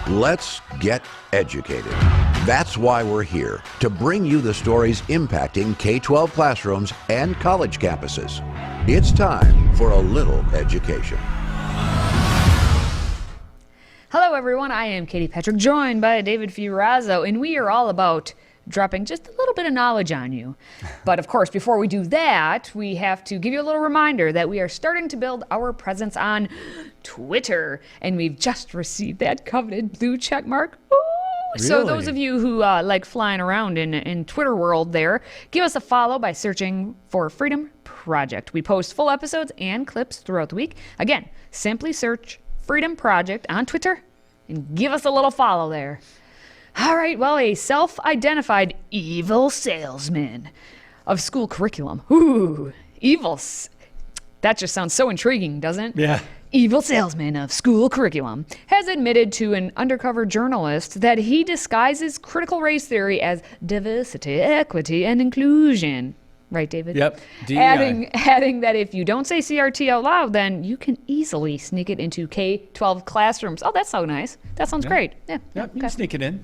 Let's get educated. That's why we're here, to bring you the stories impacting K-12 classrooms and college campuses. It's time for a little education. Hello everyone, I am Katie Patrick, joined by David Fiorazzo, and we are all about dropping just a little bit of knowledge on you. But of course, before we do that, we have to give you a little reminder that we are starting to build our presence on Twitter, and we've just received that coveted blue check mark. Ooh. Really? So those of you who like flying around in Twitter world there, give us a follow by searching for Freedom Project. We post full episodes and clips throughout the week. Again, simply search Freedom Project on Twitter and give us a little follow there. All right, well, a self-identified evil salesman of school curriculum. Ooh, that just sounds so intriguing, doesn't it? Yeah. Evil salesman of school curriculum has admitted to an undercover journalist that he disguises critical race theory as diversity, equity, and inclusion. Right, David? Yep. DEI. Adding that if you don't say CRT out loud, then you can easily sneak it into K-12 classrooms. Oh, that's so nice. That sounds great. Yeah. Yep, you can sneak it in.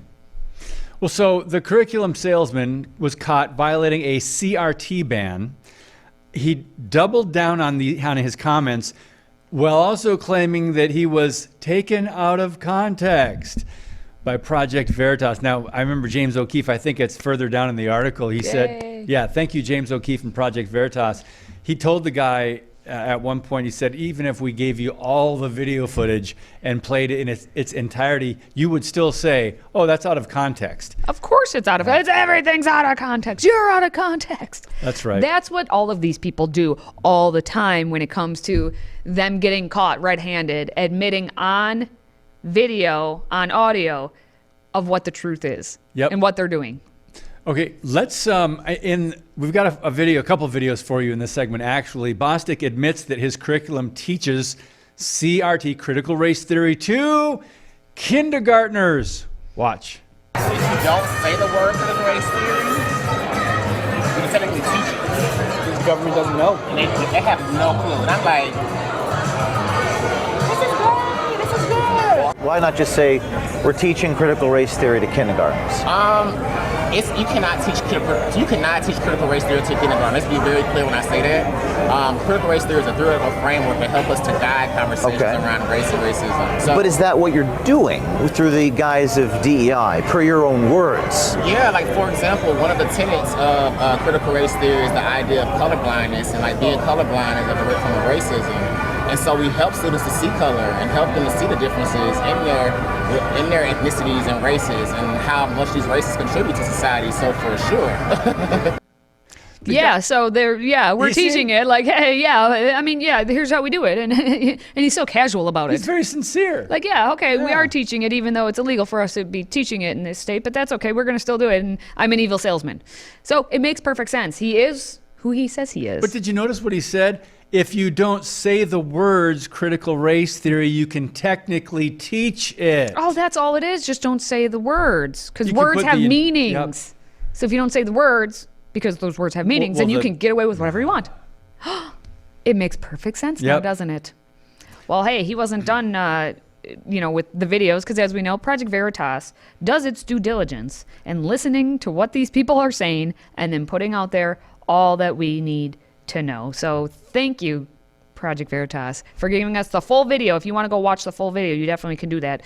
Well, so the curriculum salesman was caught violating a CRT ban. He doubled down on his comments while also claiming that he was taken out of context by Project Veritas. Now, I remember James O'Keefe, I think it's further down in the article, he said, yeah, thank you, James O'Keefe from Project Veritas. He told the guy at one point, he said, even if we gave you all the video footage and played it in its entirety, you would still say, oh, that's out of context. Of course it's out of context. Everything's out of context. You're out of context. That's right. That's what all of these people do all the time when it comes to them getting caught red-handed, admitting on video, on audio, of what the truth is and what they're doing. Okay, let's, we've got a couple videos for you in this segment, actually. Bostic admits that his curriculum teaches CRT, critical race theory, to kindergartners. Watch. If you don't say the word critical race theory, you can technically teach it. The government doesn't know. And they have no clue. And I'm like, this is good. Why not just say, we're teaching critical race theory to kindergartners? You cannot teach critical race theory to kindergarten. Let's be very clear when I say that. Critical race theory is a theoretical framework that helps us to guide conversations around race and racism. So, but is that what you're doing through the guise of DEI, per your own words? Yeah, like for example, one of the tenets of critical race theory is the idea of colorblindness, and like being colorblind is a direct form of racism. And so we help students to see color and help them to see the differences in their ethnicities and races and how much these races contribute to society. So for sure. We're teaching it like, hey, here's how we do it. And he's so casual about it. He's very sincere. Like, we are teaching it, even though it's illegal for us to be teaching it in this state, but that's okay. We're going to still do it. And I'm an evil salesman. So it makes perfect sense. He is who he says he is. But did you notice what he said? If you don't say the words critical race theory, you can technically teach it. Oh, that's all it is. Just don't say the words, because words have meanings. Yep. So if you don't say the words, because those words have meanings, then you can get away with whatever you want. It makes perfect sense now, doesn't it? Well, hey, he wasn't done, with the videos, because as we know, Project Veritas does its due diligence and listening to what these people are saying and then putting out there all that we need to know. So thank you, Project Veritas, for giving us the full video. If you want to go watch the full video, you definitely can do that.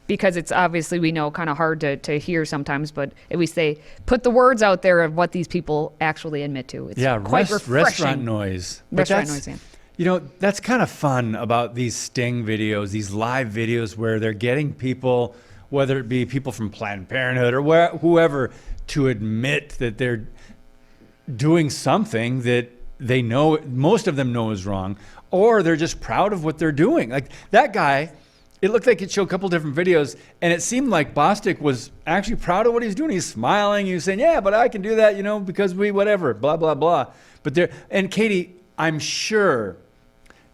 Because it's obviously, we know, kind of hard to hear sometimes, but at least they put the words out there of what these people actually admit to. It's quite refreshing. Restaurant noise. Restaurant noise, yeah. That's kind of fun about these sting videos, these live videos where they're getting people, whether it be people from Planned Parenthood or whoever, to admit that they're doing something that they know, most of them know is wrong, or they're just proud of what they're doing. Like that guy, it looked like it showed a couple different videos, and it seemed like Bostic was actually proud of what he's doing. He's smiling, he was saying, yeah, but I can do that, because we whatever, blah, blah, blah. But and Katie, I'm sure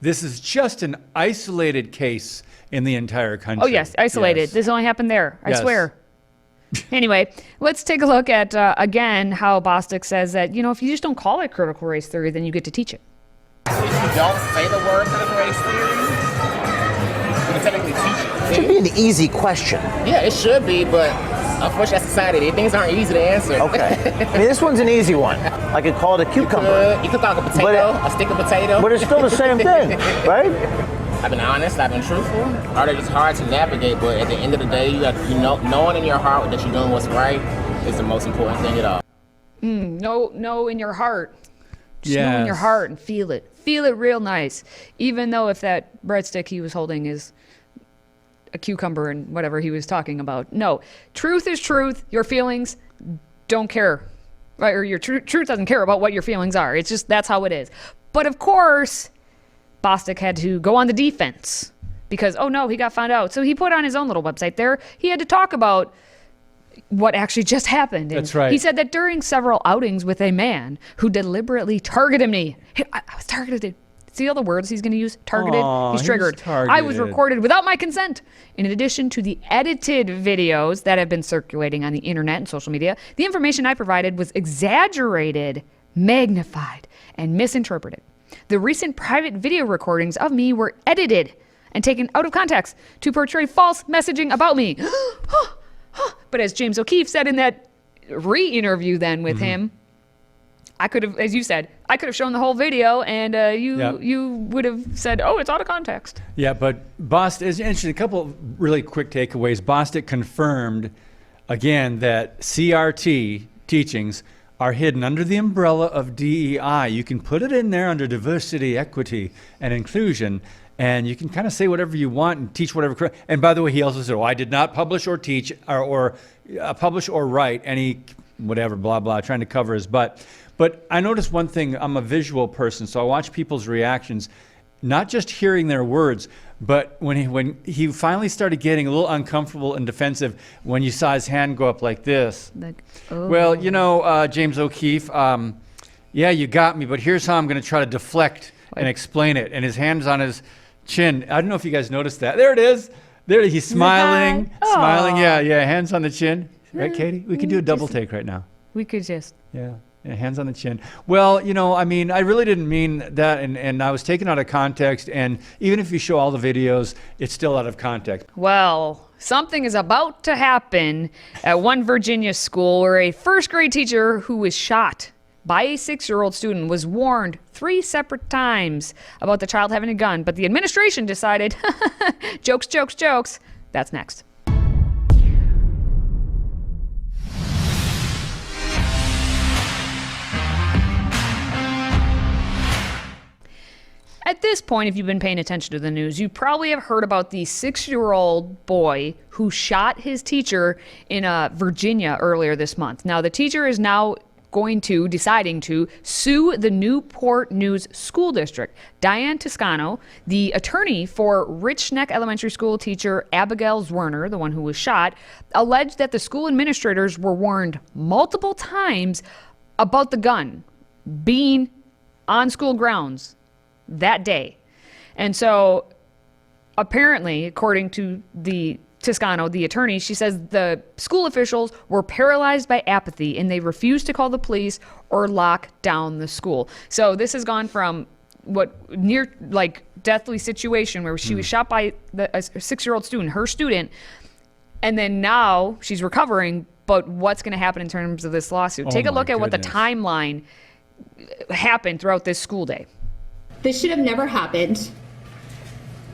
this is just an isolated case in the entire country. Oh yes, isolated. Yes. This only happened there, I swear. Anyway, let's take a look at, again, how Bostic says that, if you just don't call it critical race theory, then you get to teach it. If you don't say the word critical race theory, you can technically teach it. should be an easy question. Yeah, it should be, but unfortunately, society, things aren't easy to answer. Okay. I mean, this one's an easy one. I could call it a cucumber. You could call it a potato, a stick of potato. But it's still the same thing, right? I've been honest, I've been truthful. Or they're just hard to navigate, but at the end of the day, knowing in your heart that you're doing what's right is the most important thing at all. Know in your heart. Just know in your heart and feel it. Feel it real nice. Even though if that breadstick he was holding is a cucumber and whatever he was talking about. No, truth is truth. Your feelings don't care. Right? Or your truth doesn't care about what your feelings are. It's just, that's how it is. But of course, Bostic had to go on the defense because, oh no, he got found out. So he put on his own little website there. He had to talk about what actually just happened. And that's right. He said that during several outings with a man who deliberately targeted me. I was targeted. See all the words he's going to use? Targeted. He's triggered. I was recorded without my consent. In addition to the edited videos that have been circulating on the internet and social media, the information I provided was exaggerated, magnified, and misinterpreted. The recent private video recordings of me were edited and taken out of context to portray false messaging about me. But as James O'Keefe said in that re-interview then with him, I could have, as you said, I could have shown the whole video and you would have said, oh, it's out of context. Yeah, but Bostic is interesting. A couple of really quick takeaways. Bostic confirmed, again, that CRT teachings are hidden under the umbrella of DEI. You can put it in there under diversity, equity, and inclusion, and you can kind of say whatever you want and teach whatever. And by the way, he also said, I did not publish or teach or publish or write any whatever, blah, blah, trying to cover his butt. But I noticed one thing. I'm a visual person, so I watch people's reactions, not just hearing their words, but when he finally started getting a little uncomfortable and defensive when you saw his hand go up like this. Well, James O'Keefe, yeah, you got me, but here's how I'm going to try to deflect and explain it. And his hand's on his chin. I don't know if you guys noticed that. There it is. There, he's smiling, smiling. Yeah, hands on the chin. Right, Katie? We could do a double take right now. We could just. Yeah, hands on the chin. Well, I mean, I really didn't mean that, and I was taken out of context, and even if you show all the videos, it's still out of context. Well, something is about to happen at one Virginia school where a first grade teacher who was shot by a 6-year-old student was warned 3 separate times about the child having a gun, but the administration decided, jokes, jokes, jokes. That's next. At this point, if you've been paying attention to the news, you probably have heard about the 6-year-old boy who shot his teacher in Virginia earlier this month. Now, the teacher is now deciding to sue the Newport News School District. Diane Toscano, the attorney for Rich Neck Elementary School teacher Abigail Zwerner, the one who was shot, alleged that the school administrators were warned multiple times about the gun being on school grounds that day. And so apparently, according to the Toscano, the attorney, she says the school officials were paralyzed by apathy and they refused to call the police or lock down the school. So this has gone from near deathly situation where she was shot by a 6-year-old student, her student, and then now she's recovering. But what's going to happen in terms of this lawsuit? Take a look at what the timeline happened throughout this school day. This should have never happened.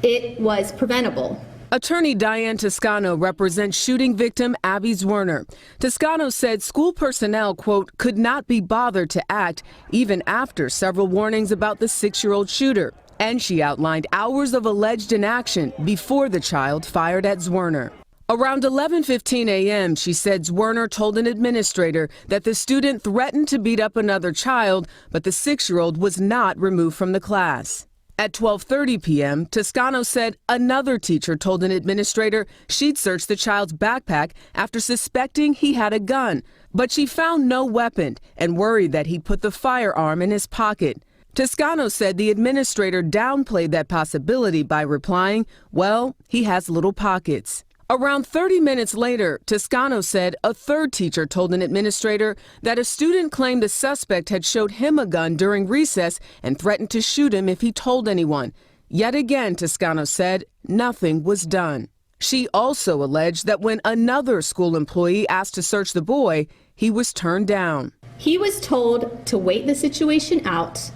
It was preventable. Attorney Diane Toscano represents shooting victim Abby Zwerner. Toscano said school personnel, quote, could not be bothered to act even after several warnings about the 6-year-old shooter. And she outlined hours of alleged inaction before the child fired at Zwerner. Around 11:15 a.m., she said Zwerner told an administrator that the student threatened to beat up another child, but the 6-year-old was not removed from the class. At 12:30 p.m., Toscano said another teacher told an administrator she'd searched the child's backpack after suspecting he had a gun, but she found no weapon and worried that he'd put the firearm in his pocket. Toscano said the administrator downplayed that possibility by replying, well, he has little pockets. Around 30 minutes later, Toscano said a third teacher told an administrator that a student claimed the suspect had showed him a gun during recess and threatened to shoot him if he told anyone. Yet again, Toscano said nothing was done. She also alleged that when another school employee asked to search the boy, he was turned down. He was told to wait the situation out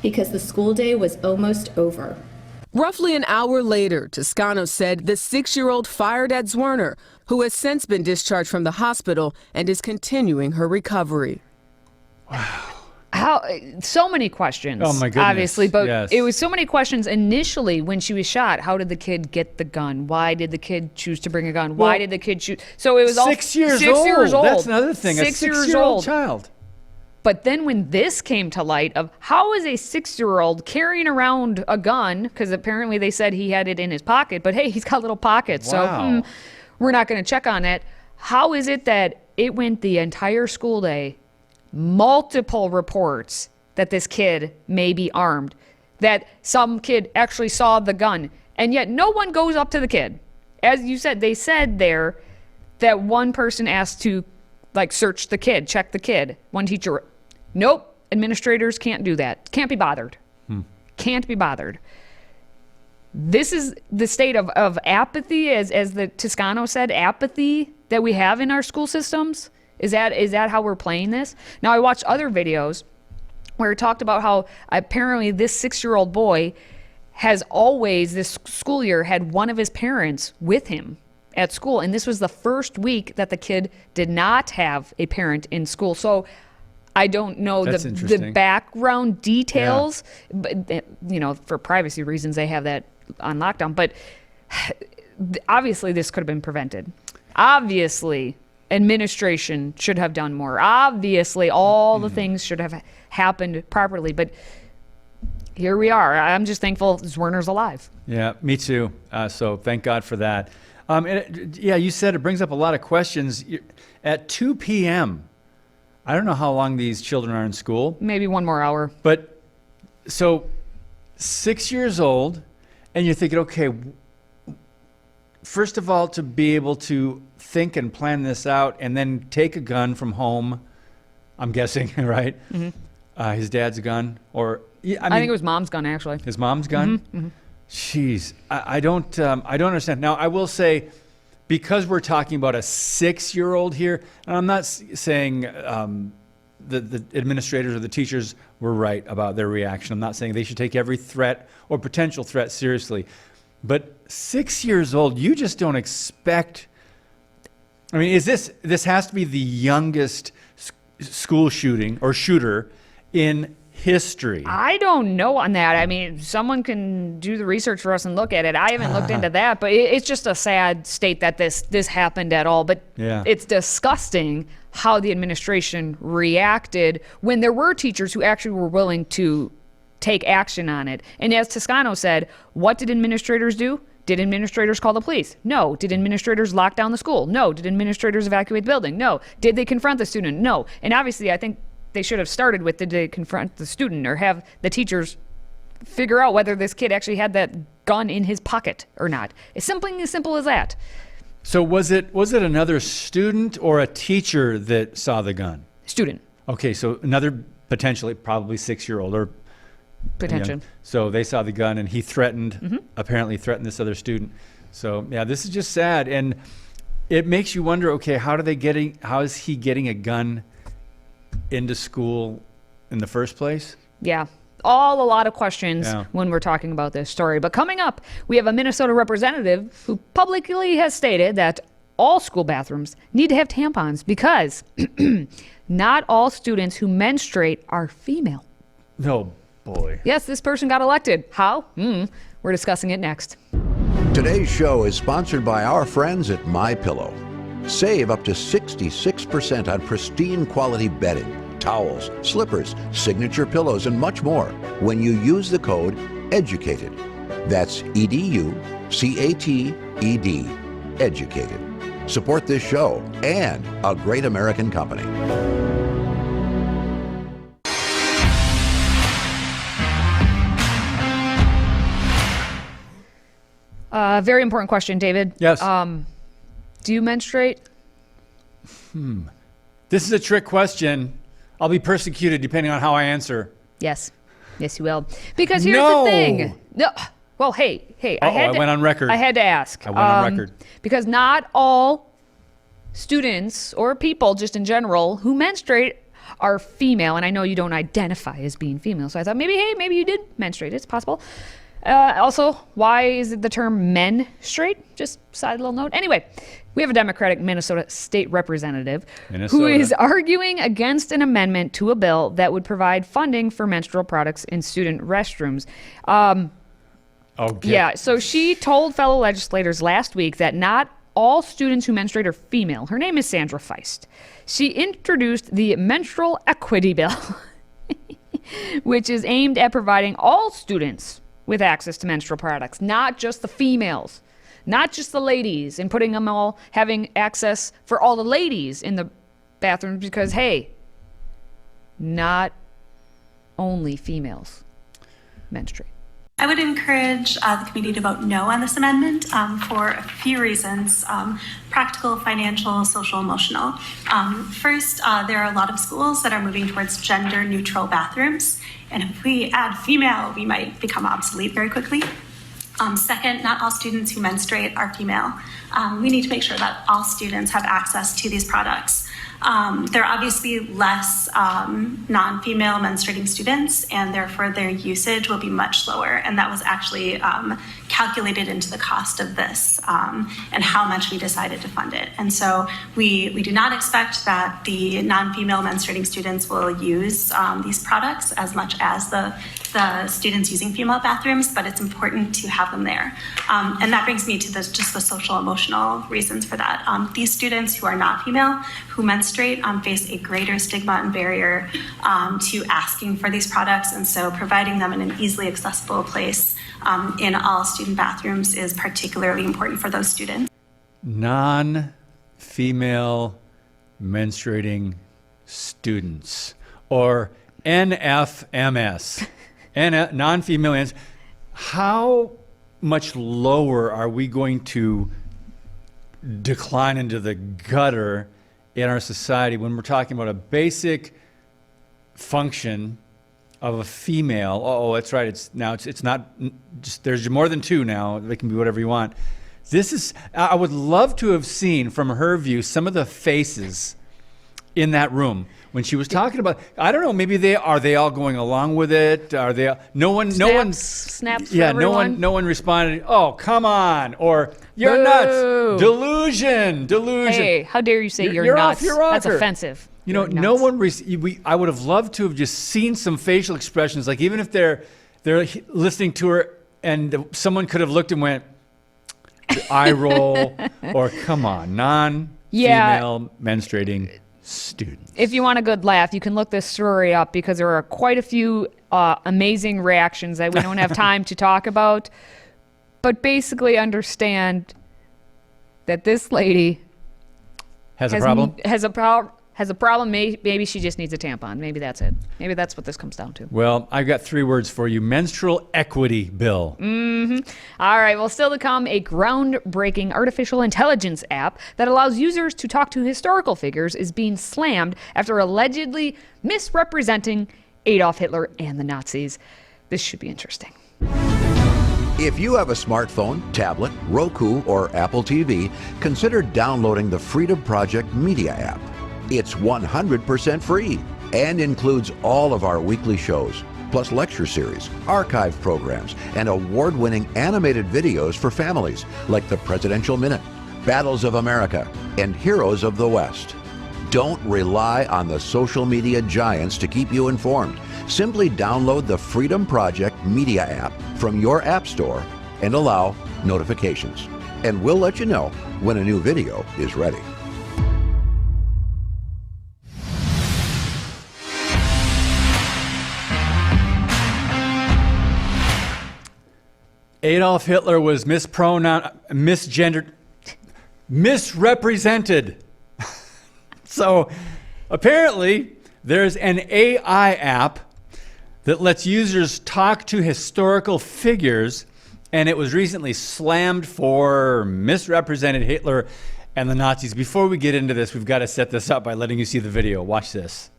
because the school day was almost over. Roughly an hour later, Toscano said the 6-year-old fired at Zwerner, who has since been discharged from the hospital and is continuing her recovery. Wow. So many questions. Oh my goodness. Obviously, but yes. It was so many questions initially when she was shot. How did the kid get the gun? Why did the kid choose to bring a gun? Why did the kid shoot? So it was 6 years old. That's another thing. 6 a years 6-year-old old. child. But then when this came to light of how is a 6-year-old carrying around a gun, because apparently they said he had it in his pocket, but hey, he's got little pockets, Wow. so we're not going to check on it. How is it that it went the entire school day, multiple reports that this kid may be armed, that some kid actually saw the gun, and yet no one goes up to the kid? As you said, they said there that one person asked to search the kid, check the kid. One teacher, nope, administrators can't do that. Can't be bothered. Can't be bothered. This is the state of apathy, as the Toscano said, apathy that we have in our school systems. Is that how we're playing this? Now, I watched other videos where it talked about how apparently this 6-year-old boy has always, this school year, had one of his parents with him at school. And this was the first week that the kid did not have a parent in school. So I don't know the background details, but for privacy reasons, they have that on lockdown. But obviously this could have been prevented. Obviously administration should have done more. Obviously all the things should have happened properly. But here we are. I'm just thankful Zwerner's alive. Yeah, me too. So thank God for that. You said it brings up a lot of questions. At 2 p.m., I don't know how long these children are in school. Maybe one more hour. But so 6 years old, and you're thinking, okay, first of all, to be able to think and plan this out and then take a gun from home, I'm guessing, right? Mm-hmm. His dad's gun, or I think it was mom's gun, actually. His mom's gun? Mm-hmm. Mm-hmm. Jeez, I don't understand. Now, I will say, because we're talking about a 6-year-old here, and I'm not saying the administrators or the teachers were right about their reaction. I'm not saying they should take every threat or potential threat seriously. But 6 years old, you just don't expect. I mean, this has to be the youngest school shooting or shooter in history. I don't know on that. I mean, someone can do the research for us and look at it. I haven't looked into that, but it's just a sad state that this happened at all. But it's disgusting how the administration reacted when there were teachers who actually were willing to take action on it. And as Toscano said, what did administrators do? Did administrators call the police? No. Did administrators lock down the school? No. Did administrators evacuate the building? No. Did they confront the student? No. And obviously, I think they should have started with, did they confront the student or have the teachers figure out whether this kid actually had that gun in his pocket or not? It's something as simple as that. So was it another student or a teacher that saw the gun? Student. Okay, so another potentially probably 6-year-old or potential. So they saw the gun and he apparently threatened this other student. So yeah, this is just sad, and it makes you wonder. Okay, how is he getting a gun into school in the first place? Yeah. A lot of questions when we're talking about this story. But coming up, we have a Minnesota representative who publicly has stated that all school bathrooms need to have tampons because not all students who menstruate are female. No, boy. Yes, this person got elected. How? We're discussing it next. Today's show is sponsored by our friends at MyPillow. Save up to 66% on pristine quality bedding, towels, slippers, signature pillows, and much more when you use the code EDUCATED. That's EDUCATED, educated. Support this show and a great American company. Very important question, David. Yes. Do you menstruate? This is a trick question. I'll be persecuted depending on how I answer. Yes. Yes, you will. Because here's the thing. No. Well, hey, I went on record. I had to ask. I went on record. Because not all students or people just in general who menstruate are female. And I know you don't identify as being female. So I thought maybe you did menstruate. It's possible. Also, why is it the term menstruate? Just side little note. Anyway, we have a Democratic Minnesota state representative who is arguing against an amendment to a bill that would provide funding for menstrual products in student restrooms. Yeah, so she told fellow legislators last week that not all students who menstruate are female. Her name is Sandra Feist. She introduced the Menstrual Equity Bill, which is aimed at providing all students with access to menstrual products, not just the females, not just the ladies, and putting them all having access for all the ladies in the bathrooms because, hey, not only females menstruate. I would encourage the committee to vote no on this amendment for a few reasons: practical, financial, social, emotional. First, there are a lot of schools that are moving towards gender-neutral bathrooms, and if we add female, we might become obsolete very quickly. Second, not all students who menstruate are female. We need to make sure that all students have access to these products. There are obviously less non-female menstruating students, and therefore their usage will be much lower. And that was actually calculated into the cost of this and how much we decided to fund it. And so we do not expect that the non-female menstruating students will use these products as much as the students using female bathrooms, but it's important to have them there. And that brings me to just the social emotional reasons for that. These students who are not female, who menstruate, face a greater stigma and barrier to asking for these products. And so providing them in an easily accessible place in all student bathrooms is particularly important for those students. Non-female menstruating students, or NFMS. Non-female. How much lower are we going to decline into the gutter in our society when we're talking about a basic function of a female? Oh, that's right. It's not just, there's more than two now. They can be whatever you want. I would love to have seen from her view some of the faces in that room when she was talking about, I don't know, maybe are they all going along with it? Are they, no one snaps yeah, for everyone? no one responded, oh, come on, or you're Boo. nuts, delusion. Hey, how dare you say you're nuts? Off your rocker. That's offensive. You know, no one, I would have loved to have just seen some facial expressions, like even if they're listening to her and someone could have looked and went, eye roll, or come on, non-female menstruating students. If you want a good laugh, you can look this story up because there are quite a few amazing reactions that we don't have time to talk about. But basically understand that this lady has a problem. Maybe she just needs a tampon. Maybe that's it. Maybe that's what this comes down to. Well, I've got 3 words for you: menstrual equity bill. All right. Well, still to come, a groundbreaking artificial intelligence app that allows users to talk to historical figures is being slammed after allegedly misrepresenting Adolf Hitler and the Nazis. This should be interesting. If you have a smartphone, tablet, Roku, or Apple TV, consider downloading the FreedomProject Media app. It's 100% free and includes all of our weekly shows, plus lecture series, archive programs, and award-winning animated videos for families like the Presidential Minute, Battles of America, and Heroes of the West. Don't rely on the social media giants to keep you informed. Simply download the FreedomProject Media app from your app store and allow notifications. And we'll let you know when a new video is ready. Adolf Hitler was misrepresented. So apparently there's an AI app that lets users talk to historical figures, and it was recently slammed for misrepresented Hitler and the Nazis. Before we get into this, we've got to set this up by letting you see the video. Watch this.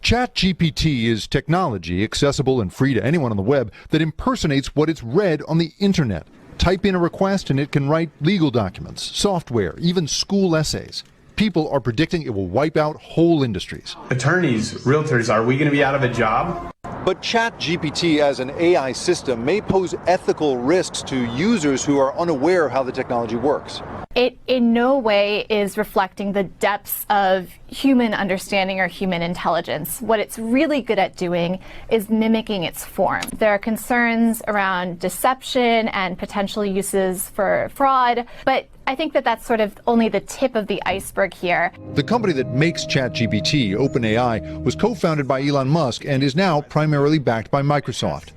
ChatGPT is technology accessible and free to anyone on the web that impersonates what it's read on the internet. Type in a request and it can write legal documents, software, even school essays. People are predicting it will wipe out whole industries. Attorneys, realtors, are we going to be out of a job? But ChatGPT as an AI system may pose ethical risks to users who are unaware of how the technology works. It in no way is reflecting the depths of human understanding or human intelligence. What it's really good at doing is mimicking its form. There are concerns around deception and potential uses for fraud, but I think that that's sort of only the tip of the iceberg here. The company that makes ChatGPT, OpenAI, was co-founded by Elon Musk and is now primarily backed by Microsoft.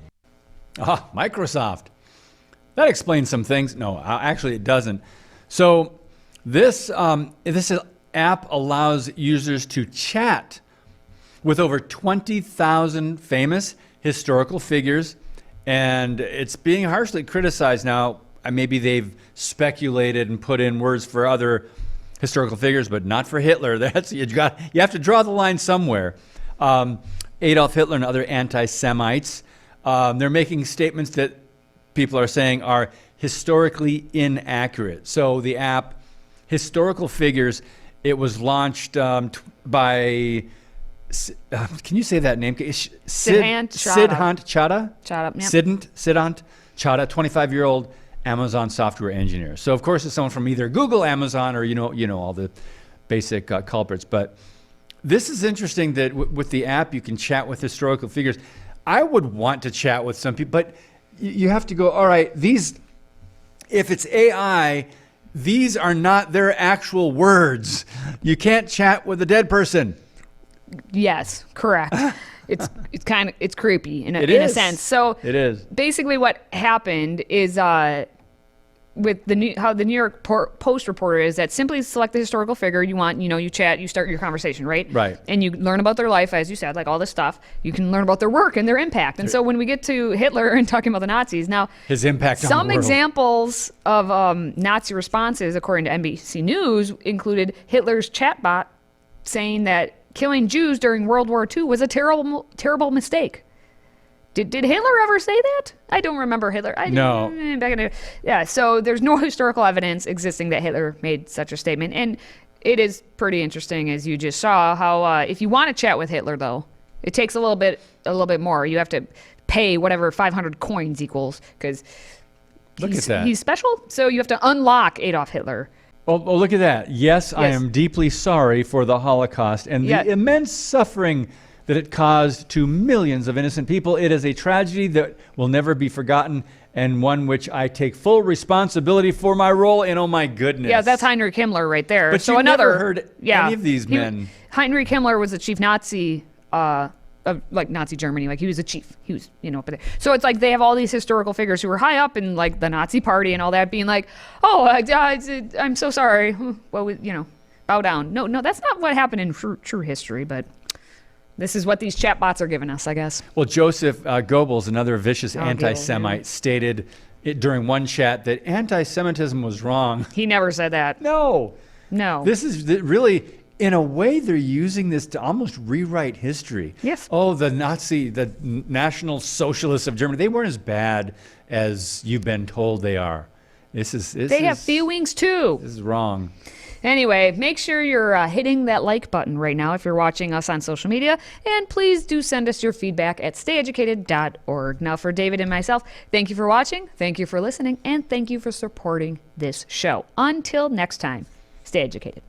Microsoft. That explains some things. No, actually it doesn't. So this app allows users to chat with over 20,000 famous historical figures, and it's being harshly criticized now. Maybe they've speculated and put in words for other historical figures, but not for Hitler. You have to draw the line somewhere. Adolf Hitler and other anti-Semites. They're making statements that people are saying are historically inaccurate. So the app, Historical Figures, it was launched by, can you say that name? Siddhant Chadha? Siddhant Chadha, 25-year-old Amazon software engineer. So of course it's someone from either Google, Amazon, or you know all the basic culprits. But this is interesting that with the app you can chat with historical figures. I would want to chat with some people, but you have to go, all right, if it's AI, these are not their actual words. You can't chat with a dead person. Yes, correct. It's creepy in a sense. So it is. Basically what happened is with how the New York Post reporter is that simply select the historical figure you want, you chat, you start your conversation, right? Right. And you learn about their life, as you said, like all this stuff. You can learn about their work and their impact. And so when we get to Hitler and talking about the Nazis, now his impact on the world. Some examples of Nazi responses, according to NBC News, included Hitler's chatbot saying that killing Jews during World War II was a terrible, terrible mistake. Did Hitler ever say that? I don't remember Hitler. No. So there's no historical evidence existing that Hitler made such a statement. And it is pretty interesting, as you just saw, how if you want to chat with Hitler, though, it takes a little bit more. You have to pay whatever 500 coins equals, because he's special. So you have to unlock Adolf Hitler. Oh, look at that. Yes, I am deeply sorry for the Holocaust and the immense suffering that it caused to millions of innocent people. It is a tragedy that will never be forgotten, and one which I take full responsibility for my role in. Oh my goodness. Yeah, that's Heinrich Himmler right there. But so never heard any of these men. Heinrich Himmler was the chief Nazi of Nazi Germany. Like he was a chief. He was, up there. So it's like they have all these historical figures who were high up in like the Nazi party and all that, being like, "Oh, I'm so sorry." Well, bow down. No, that's not what happened in true history, but this is what these chatbots are giving us, I guess. Well, Joseph Goebbels, another vicious anti-Semite, stated during one chat that anti-Semitism was wrong. He never said that. No. This is really, in a way, they're using this to almost rewrite history. Yes. Oh, the National Socialists of Germany, they weren't as bad as you've been told they are. They have feelings too. This is wrong. Anyway, make sure you're hitting that like button right now if you're watching us on social media. And please do send us your feedback at stayeducated.org. Now, for David and myself, thank you for watching, thank you for listening, and thank you for supporting this show. Until next time, stay educated.